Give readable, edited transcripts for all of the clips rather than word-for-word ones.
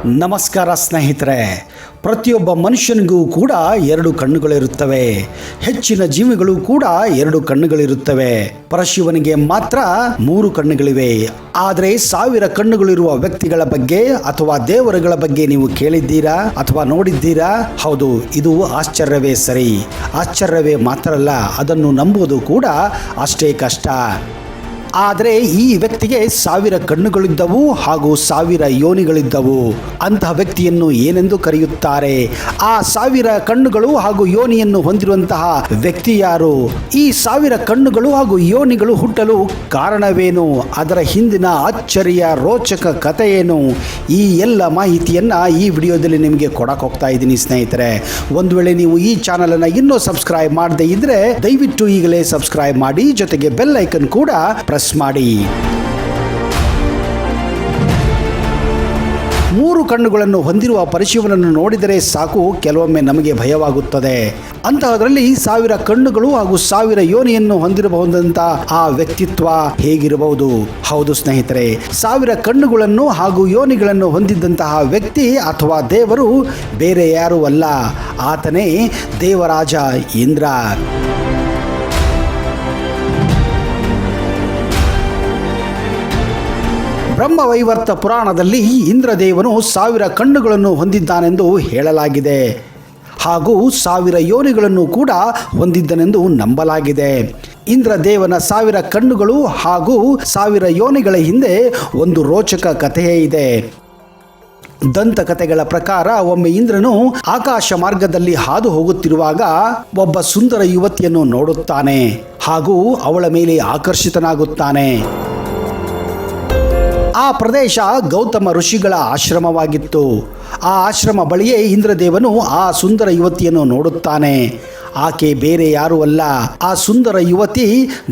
ನಮಸ್ಕಾರ ಸ್ನೇಹಿತರೆ. ಪ್ರತಿಯೊಬ್ಬ ಮನುಷ್ಯನಿಗೂ ಕೂಡ ಎರಡು ಕಣ್ಣುಗಳಿರುತ್ತವೆ. ಹೆಚ್ಚಿನ ಜೀವಿಗಳು ಕೂಡ ಎರಡು ಕಣ್ಣುಗಳಿರುತ್ತವೆ. ಪರಶಿವನಿಗೆ ಮಾತ್ರ 3 ಕಣ್ಣುಗಳಿವೆ. ಆದರೆ 1000 ಕಣ್ಣುಗಳಿರುವ ವ್ಯಕ್ತಿಗಳ ಬಗ್ಗೆ ಅಥವಾ ದೇವರುಗಳ ಬಗ್ಗೆ ನೀವು ಕೇಳಿದ್ದೀರಾ ಅಥವಾ ನೋಡಿದ್ದೀರಾ? ಹೌದು, ಇದು ಆಶ್ಚರ್ಯವೇ ಸರಿ. ಆಶ್ಚರ್ಯವೇ ಮಾತ್ರ ಅಲ್ಲ, ಅದನ್ನು ನಂಬುವುದು ಕೂಡ ಅಷ್ಟೇ ಕಷ್ಟ. ಆದರೆ ಈ ವ್ಯಕ್ತಿಗೆ 1000 ಕಣ್ಣುಗಳಿದ್ದವು ಹಾಗೂ 1000 ಯೋನಿಗಳಿದ್ದವು. ಅಂತಹ ವ್ಯಕ್ತಿಯನ್ನು ಏನೆಂದು ಕರೆಯುತ್ತಾರೆ? ಆ 1000 ಕಣ್ಣುಗಳು ಹಾಗೂ ಯೋನಿಯನ್ನು ಹೊಂದಿರುವಂತಹ ವ್ಯಕ್ತಿ ಯಾರು? ಈ 1000 ಕಣ್ಣುಗಳು ಹಾಗೂ ಯೋನಿಗಳು ಹುಟ್ಟಲು ಕಾರಣವೇನು? ಅದರ ಹಿಂದಿನ ಅಚ್ಚರಿಯ ರೋಚಕ ಕಥೆ ಏನು? ಈ ಎಲ್ಲ ಮಾಹಿತಿಯನ್ನ ಈ ವಿಡಿಯೋದಲ್ಲಿ ನಿಮಗೆ ಕೊಡಕ್ಕೆ ಹೋಗ್ತಾ ಇದ್ದೀನಿ ಸ್ನೇಹಿತರೆ. ಒಂದು ವೇಳೆ ನೀವು ಈ ಚಾನಲ್ ಅನ್ನು ಇನ್ನೂ ಸಬ್ಸ್ಕ್ರೈಬ್ ಮಾಡದೇ ಇದ್ರೆ ದಯವಿಟ್ಟು ಈಗಲೇ ಸಬ್ಸ್ಕ್ರೈಬ್ ಮಾಡಿ, ಜೊತೆಗೆ ಬೆಲ್ ಐಕನ್ ಕೂಡ ಪ್ರೆಸ್ ಮಾಡಿ. 3 ಕಣ್ಣುಗಳನ್ನು ಹೊಂದಿರುವ ಪರಶಿವನನ್ನು ನೋಡಿದರೆ ಸಾಕು, ಕೆಲವೊಮ್ಮೆ ನಮಗೆ ಭಯವಾಗುತ್ತದೆ. ಅಂತಹದರಲ್ಲಿ 1000 ಕಣ್ಣುಗಳು ಹಾಗೂ 1000 ಯೋನಿಯನ್ನು ಹೊಂದಿರಬಹುದಂತ ಆ ವ್ಯಕ್ತಿತ್ವ ಹೇಗಿರಬಹುದು? ಹೌದು ಸ್ನೇಹಿತರೆ, 1000 ಕಣ್ಣುಗಳನ್ನು ಹಾಗೂ ಯೋನಿಗಳನ್ನು ಹೊಂದಿದ್ದಂತಹ ವ್ಯಕ್ತಿ ಅಥವಾ ದೇವರು ಬೇರೆ ಯಾರೂ ಅಲ್ಲ, ಆತನೇ ದೇವರಾಜ ಇಂದ್ರ. ಬ್ರಹ್ಮವೈವರ್ತ ಪುರಾಣದಲ್ಲಿ ಇಂದ್ರದೇವನು 1000 ಕಣ್ಣುಗಳನ್ನು ಹೊಂದಿದ್ದಾನೆಂದು ಹೇಳಲಾಗಿದೆ ಹಾಗೂ 1000 ಯೋನಿಗಳನ್ನು ಕೂಡ ಹೊಂದಿದ್ದನೆಂದು ನಂಬಲಾಗಿದೆ. ಇಂದ್ರದೇವನ 1000 ಕಣ್ಣುಗಳು ಹಾಗೂ 1000 ಯೋನಿಗಳ ಹಿಂದೆ ಒಂದು ರೋಚಕ ಕಥೆಯೇ ಇದೆ. ದಂತಕಥೆಗಳ ಪ್ರಕಾರ ಒಮ್ಮೆ ಇಂದ್ರನು ಆಕಾಶ ಮಾರ್ಗದಲ್ಲಿ ಹಾದು ಹೋಗುತ್ತಿರುವಾಗ ಒಬ್ಬ ಸುಂದರ ಯುವತಿಯನ್ನು ನೋಡುತ್ತಾನೆ ಹಾಗೂ ಅವಳ ಮೇಲೆ ಆಕರ್ಷಿತನಾಗುತ್ತಾನೆ. ಆ ಪ್ರದೇಶ ಗೌತಮ ಋಷಿಗಳ ಆಶ್ರಮವಾಗಿತ್ತು. ಆ ಆಶ್ರಮ ಬಳಿಯೇ ಇಂದ್ರದೇವನು ಆ ಸುಂದರ ಯುವತಿಯನ್ನು ನೋಡುತ್ತಾನೆ. ಆಕೆ ಬೇರೆ ಯಾರೂ ಅಲ್ಲ, ಆ ಸುಂದರ ಯುವತಿ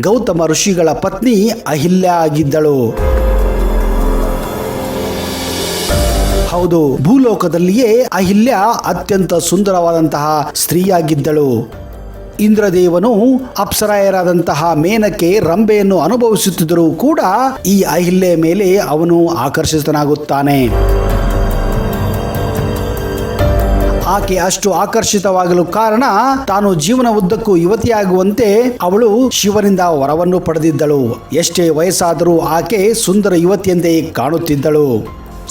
ಗೌತಮ ಋಷಿಗಳ ಪತ್ನಿ ಅಹಿಲ್ಯ ಆಗಿದ್ದಳು. ಹೌದು, ಭೂಲೋಕದಲ್ಲಿಯೇ ಅಹಿಲ್ಯ ಅತ್ಯಂತ ಸುಂದರವಾದಂತಹ ಸ್ತ್ರೀಯಾಗಿದ್ದಳು. ಇಂದ್ರದೇವನು ಅಪ್ಸರಾಯರಾದಂತಹ ಮೇನಕೆ, ರಂಬೆಯನ್ನು ಅನುಭವಿಸುತ್ತಿದ್ದರೂ ಕೂಡ ಈ ಅಹಿಲ್ಯೆ ಮೇಲೆ ಅವನು ಆಕರ್ಷಿತನಾಗುತ್ತಾನೆ. ಆಕೆ ಅಷ್ಟು ಆಕರ್ಷಿತವಾಗಲು ಕಾರಣ, ತಾನು ಜೀವನ ಉದ್ದಕ್ಕೂ ಯುವತಿಯಾಗುವಂತೆ ಅವಳು ಶಿವನಿಂದ ವರವನ್ನು ಪಡೆದಿದ್ದಳು. ಎಷ್ಟೇ ವಯಸ್ಸಾದರೂ ಆಕೆ ಸುಂದರ ಯುವತಿಯಂತೆ ಕಾಣುತ್ತಿದ್ದಳು.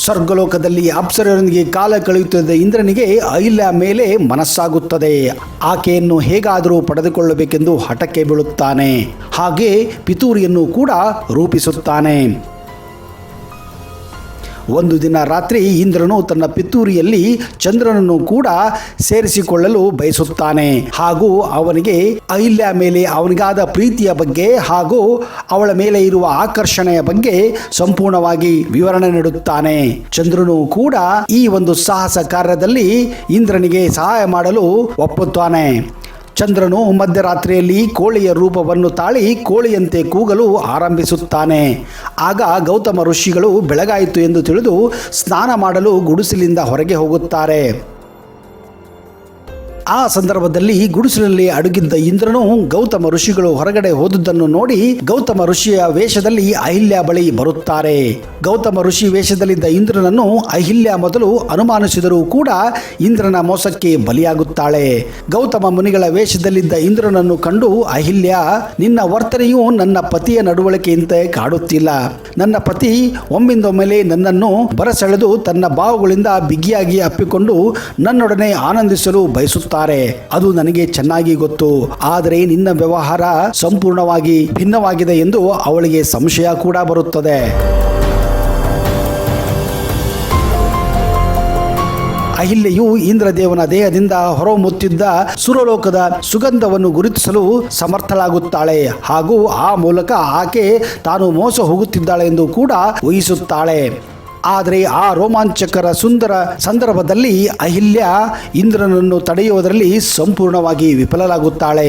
ಸ್ವರ್ಗಲೋಕದಲ್ಲಿ ಅಪ್ಸರರೊಂದಿಗೆ ಕಾಲ ಕಳೆಯುತ್ತಿದ್ದ ಇಂದ್ರನಿಗೆ ಅಹಿಲ್ಯ ಮೇಲೆ ಮನಸ್ಸಾಗುತ್ತದೆ. ಆಕೆಯನ್ನು ಹೇಗಾದರೂ ಪಡೆದುಕೊಳ್ಳಬೇಕೆಂದು ಹಠಕ್ಕೆ ಬೀಳುತ್ತಾನೆ. ಹಾಗೆ ಪಿತೂರಿಯನ್ನು ಕೂಡ ರೂಪಿಸುತ್ತಾನೆ. ಒಂದು ದಿನ ರಾತ್ರಿ ಇಂದ್ರನು ತನ್ನ ಪಿತೂರಿಯಲ್ಲಿ ಚಂದ್ರನನ್ನು ಕೂಡ ಸೇರಿಸಿಕೊಳ್ಳಲು ಬಯಸುತ್ತಾನೆ ಹಾಗೂ ಅವನಿಗೆ ಅಹಿಲ್ಯ ಮೇಲೆ ಅವನಿಗಾದ ಪ್ರೀತಿಯ ಬಗ್ಗೆ ಹಾಗೂ ಅವಳ ಮೇಲೆ ಇರುವ ಆಕರ್ಷಣೆಯ ಬಗ್ಗೆ ಸಂಪೂರ್ಣವಾಗಿ ವಿವರಣೆ ನೀಡುತ್ತಾನೆ. ಚಂದ್ರನು ಕೂಡ ಈ ಒಂದು ಸಾಹಸ ಕಾರ್ಯದಲ್ಲಿ ಇಂದ್ರನಿಗೆ ಸಹಾಯ ಮಾಡಲು ಒಪ್ಪುತ್ತಾನೆ. ಚಂದ್ರನು ಮಧ್ಯರಾತ್ರಿಯಲ್ಲಿ ಕೋಳಿಯ ರೂಪವನ್ನು ತಾಳಿ ಕೋಳಿಯಂತೆ ಕೂಗಲು ಆರಂಭಿಸುತ್ತಾನೆ. ಆಗ ಗೌತಮ ಋಷಿಗಳು ಬೆಳಗಾಯಿತು ಎಂದು ತಿಳಿದು ಸ್ನಾನ ಮಾಡಲು ಗುಡಿಸಲಿಂದ ಹೊರಗೆ ಹೋಗುತ್ತಾರೆ. ಆ ಸಂದರ್ಭದಲ್ಲಿ ಗುಡಿಸಲಲ್ಲಿ ಅಡಗಿದ್ದ ಇಂದ್ರನು ಗೌತಮ ಋಷಿಗಳು ಹೊರಗಡೆ ಹೋದುದನ್ನು ನೋಡಿ ಗೌತಮ ಋಷಿಯ ವೇಷದಲ್ಲಿ ಅಹಿಲ್ಯ ಬಳಿ ಬರುತ್ತಾರೆ. ಗೌತಮ ಋಷಿ ವೇಷದಲ್ಲಿದ್ದ ಇಂದ್ರನನ್ನು ಅಹಿಲ್ಯ ಮೊದಲು ಅನುಮಾನಿಸಿದರೂ ಕೂಡ ಇಂದ್ರನ ಮೋಸಕ್ಕೆ ಬಲಿಯಾಗುತ್ತಾಳೆ. ಗೌತಮ ಮುನಿಗಳ ವೇಷದಲ್ಲಿದ್ದ ಇಂದ್ರನನ್ನು ಕಂಡು ಅಹಿಲ್ಯ, ನಿನ್ನ ವರ್ತನೆಯು ನನ್ನ ಪತಿಯ ನಡವಳಿಕೆಯಂತೆ ಕಾಡುತ್ತಿಲ್ಲ. ನನ್ನ ಪತಿ ಒಮ್ಮಿಂದೊಮ್ಮೆಲೆ ನನ್ನನ್ನು ಬರಸೆಳೆದು ತನ್ನ ಬಾಹುಗಳಿಂದ ಬಿಗಿಯಾಗಿ ಅಪ್ಪಿಕೊಂಡು ನನ್ನೊಡನೆ ಆನಂದಿಸಲು ಬಯಸುತ್ತಾರೆ. ಅದು ನನಗೆ ಚೆನ್ನಾಗಿ ಗೊತ್ತು. ಆದರೆ ನಿನ್ನ ವ್ಯವಹಾರ ಸಂಪೂರ್ಣವಾಗಿ ಭಿನ್ನವಾಗಿದೆ ಎಂದು ಅವಳಿಗೆ ಸಂಶಯ ಕೂಡ ಬರುತ್ತದೆ. ಅಹಿಲ್ಯೆಯು ಇಂದ್ರದೇವನ ದೇಹದಿಂದ ಹೊರಹೊಮ್ಮುತ್ತಿದ್ದ ಸುರಲೋಕದ ಸುಗಂಧವನ್ನು ಗುರುತಿಸಲು ಸಮರ್ಥಳಾಗುತ್ತಾಳೆ ಹಾಗೂ ಆ ಮೂಲಕ ಆಕೆ ತಾನು ಮೋಸ ಹೋಗುತ್ತಿದ್ದಾಳೆ ಎಂದು ಕೂಡ ಊಹಿಸುತ್ತಾಳೆ. ಆದರೆ ಆ ರೋಮಾಂಚಕರ ಸುಂದರ ಸಂದರ್ಭದಲ್ಲಿ ಅಹಿಲ್ಯ ಇಂದ್ರನನ್ನು ತಡೆಯುವುದರಲ್ಲಿ ಸಂಪೂರ್ಣವಾಗಿ ವಿಫಲರಾಗುತ್ತಾಳೆ.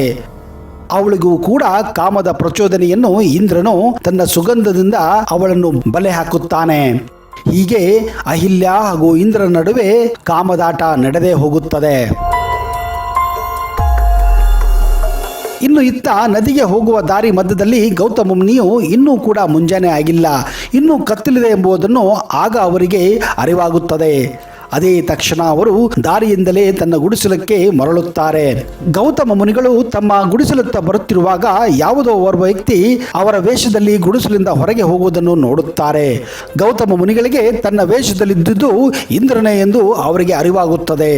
ಅವಳಿಗೂ ಕೂಡ ಕಾಮದ ಪ್ರಚೋದನೆಯನ್ನು ಇಂದ್ರನು ತನ್ನ ಸುಗಂಧದಿಂದ ಅವಳನ್ನು ಬಲೆ ಹಾಕುತ್ತಾನೆ. ಹೀಗೆ ಅಹಿಲ್ಯ ಹಾಗೂ ಇಂದ್ರನ ನಡುವೆ ಕಾಮದಾಟ ನಡೆದೇ ಹೋಗುತ್ತದೆ. ಇನ್ನು ಇತ್ತ ನದಿಗೆ ಹೋಗುವ ದಾರಿ ಮಧ್ಯದಲ್ಲಿ ಗೌತಮ ಮುನಿಯು ಇನ್ನೂ ಕೂಡ ಮುಂಜಾನೆ ಆಗಿಲ್ಲ, ಇನ್ನೂ ಕತ್ತಲಿದೆ ಎಂಬುದನ್ನು ಆಗ ಅವರಿಗೆ ಅರಿವಾಗುತ್ತದೆ. ಅದೇ ತಕ್ಷಣ ಅವರು ದಾರಿಯಿಂದಲೇ ತನ್ನ ಗುಡಿಸಲಕ್ಕೆ ಮರಳುತ್ತಾರೆ. ಗೌತಮ ಮುನಿಗಳು ತಮ್ಮ ಗುಡಿಸಲತ್ತ ಬರುತ್ತಿರುವಾಗ ಯಾವುದೋ ಓರ್ವ ವ್ಯಕ್ತಿ ಅವರ ವೇಷದಲ್ಲಿ ಗುಡಿಸಲಿಂದ ಹೊರಗೆ ಹೋಗುವುದನ್ನು ನೋಡುತ್ತಾರೆ. ಗೌತಮ ಮುನಿಗಳಿಗೆ ತನ್ನ ವೇಷದಲ್ಲಿದ್ದುದು ಇಂದ್ರನೇ ಎಂದು ಅವರಿಗೆ ಅರಿವಾಗುತ್ತದೆ.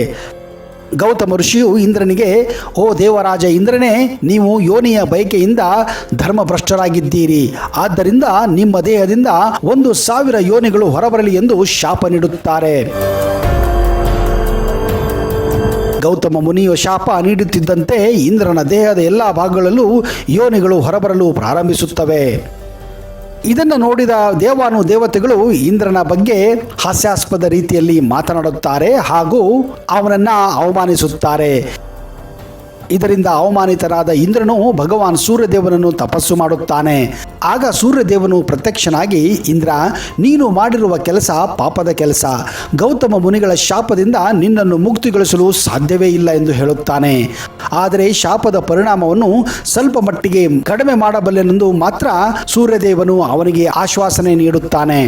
ಗೌತಮ ಋಷಿಯು ಇಂದ್ರನಿಗೆ, ಓ ದೇವರಾಜ ಇಂದ್ರನೇ, ನೀವು ಯೋನಿಯ ಬಯಕೆಯಿಂದ ಧರ್ಮಭ್ರಷ್ಟರಾಗಿದ್ದೀರಿ. ಆದ್ದರಿಂದ ನಿಮ್ಮ ದೇಹದಿಂದ 1,000 ಯೋನಿಗಳು ಹೊರಬರಲಿ ಎಂದು ಶಾಪ ನೀಡುತ್ತಾರೆ. ಗೌತಮ ಮುನಿಯು ಶಾಪ ನೀಡುತ್ತಿದ್ದಂತೆ ಇಂದ್ರನ ದೇಹದ ಎಲ್ಲ ಭಾಗಗಳಲ್ಲೂ ಯೋನಿಗಳು ಹೊರಬರಲು ಪ್ರಾರಂಭಿಸುತ್ತವೆ. ಇದನ್ನು ನೋಡಿದ ದೇವತೆಗಳು ಇಂದ್ರನ ಬಗ್ಗೆ ಹಾಸ್ಯಾಸ್ಪದ ರೀತಿಯಲ್ಲಿ ಮಾತನಾಡುತ್ತಾರೆ ಹಾಗೂ ಅವನನ್ನು ಅವಮಾನಿಸುತ್ತಾರೆ. ಇದರಿಂದ ಅವಮಾನಿತರಾದ ಇಂದ್ರನು ಭಗವಾನ್ ಸೂರ್ಯದೇವನನ್ನು ತಪಸ್ಸು ಮಾಡುತ್ತಾನೆ. ಆಗ ಸೂರ್ಯದೇವನು ಪ್ರತ್ಯಕ್ಷನಾಗಿ, ಇಂದ್ರ, ನೀನು ಮಾಡಿರುವ ಕೆಲಸ ಪಾಪದ ಕೆಲಸ. ಗೌತಮ ಮುನಿಗಳ ಶಾಪದಿಂದ ನಿನ್ನನ್ನು ಮುಕ್ತಿಗೊಳಿಸಲು ಸಾಧ್ಯವೇ ಇಲ್ಲ ಎಂದು ಹೇಳುತ್ತಾನೆ. ಆದರೆ ಶಾಪದ ಪರಿಣಾಮವನ್ನು ಸ್ವಲ್ಪ ಮಟ್ಟಿಗೆ ಕಡಿಮೆ ಮಾಡಬಲ್ಲೆನೆಂದು ಮಾತ್ರ ಸೂರ್ಯದೇವನು ಅವನಿಗೆ ಆಶ್ವಾಸನೆ ನೀಡುತ್ತಾನೆ.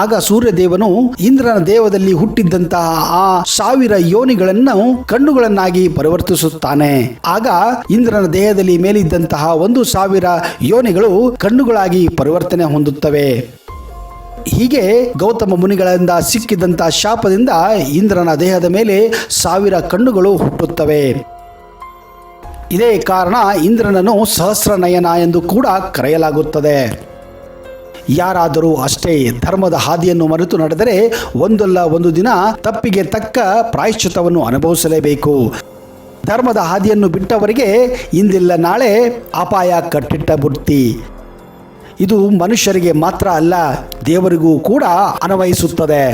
ಆಗ ಸೂರ್ಯದೇವನು ಇಂದ್ರನ ದೇಹದಲ್ಲಿ ಹುಟ್ಟಿದ್ದಂತಹ ಆ 1000 ಯೋನಿಗಳನ್ನು ಕಣ್ಣುಗಳನ್ನಾಗಿ ಪರಿವರ್ತಿಸುತ್ತಾನೆ. ಆಗ ಇಂದ್ರನ ದೇಹದಲ್ಲಿ ಮೇಲಿದ್ದಂತಹ 1,000 ಯೋನಿಗಳು ಕಣ್ಣುಗಳಾಗಿ ಪರಿವರ್ತನೆ ಹೊಂದುತ್ತವೆ. ಹೀಗೆ ಗೌತಮ ಮುನಿಗಳಿಂದ ಸಿಕ್ಕಿದಂತಹ ಶಾಪದಿಂದ ಇಂದ್ರನ ದೇಹದ ಮೇಲೆ 1000 ಕಣ್ಣುಗಳು ಹುಟ್ಟುತ್ತವೆ. ಇದೇ ಕಾರಣ ಇಂದ್ರನನ್ನು ಸಹಸ್ರನಯನ ಎಂದು ಕೂಡ ಕರೆಯಲಾಗುತ್ತದೆ. ಯಾರಾದರೂ ಅಷ್ಟೇ ಧರ್ಮದ ಹಾದಿಯನ್ನು ಮರೆತು ನಡೆದರೆ ಒಂದಲ್ಲ ಒಂದು ದಿನ ತಪ್ಪಿಗೆ ತಕ್ಕ ಪ್ರಾಯಶ್ಚಿತ್ತವನ್ನು ಅನುಭವಿಸಲೇಬೇಕು. ಧರ್ಮದ ಹಾದಿಯನ್ನು ಬಿಟ್ಟವರಿಗೆ ಇಂದಿಲ್ಲ ನಾಳೆ ಅಪಾಯ ಕಟ್ಟಿಟ್ಟ ಬುತ್ತಿ. ಇದು ಮನುಷ್ಯರಿಗೆ ಮಾತ್ರ ಅಲ್ಲ, ದೇವರಿಗೂ ಕೂಡ ಅನ್ವಯಿಸುತ್ತದೆ.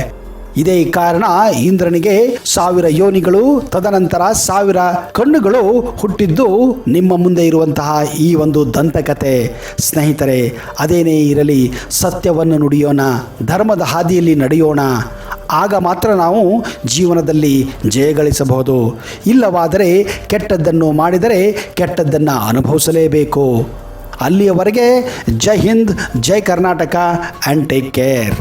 ಇದೇ ಕಾರಣ ಇಂದ್ರನಿಗೆ 1000 ಯೋನಿಗಳು, ತದನಂತರ 1000 ಕಣ್ಣುಗಳು ಹುಟ್ಟಿದ್ದು ನಿಮ್ಮ ಮುಂದೆ ಇರುವಂತಹ ಈ ಒಂದು ದಂತಕತೆ. ಸ್ನೇಹಿತರೆ, ಅದೇನೇ ಇರಲಿ, ಸತ್ಯವನ್ನು ನುಡಿಯೋಣ, ಧರ್ಮದ ಹಾದಿಯಲ್ಲಿ ನಡೆಯೋಣ. ಆಗ ಮಾತ್ರ ನಾವು ಜೀವನದಲ್ಲಿ ಜಯಗಳಿಸಬಹುದು. ಇಲ್ಲವಾದರೆ ಕೆಟ್ಟದ್ದನ್ನು ಮಾಡಿದರೆ ಕೆಟ್ಟದ್ದನ್ನು ಅನುಭವಿಸಲೇಬೇಕು. ಅಲ್ಲಿಯವರೆಗೆ ಜೈ ಹಿಂದ್, ಜೈ ಕರ್ನಾಟಕ ಆ್ಯಂಡ್ ಟೇಕ್ ಕೇರ್.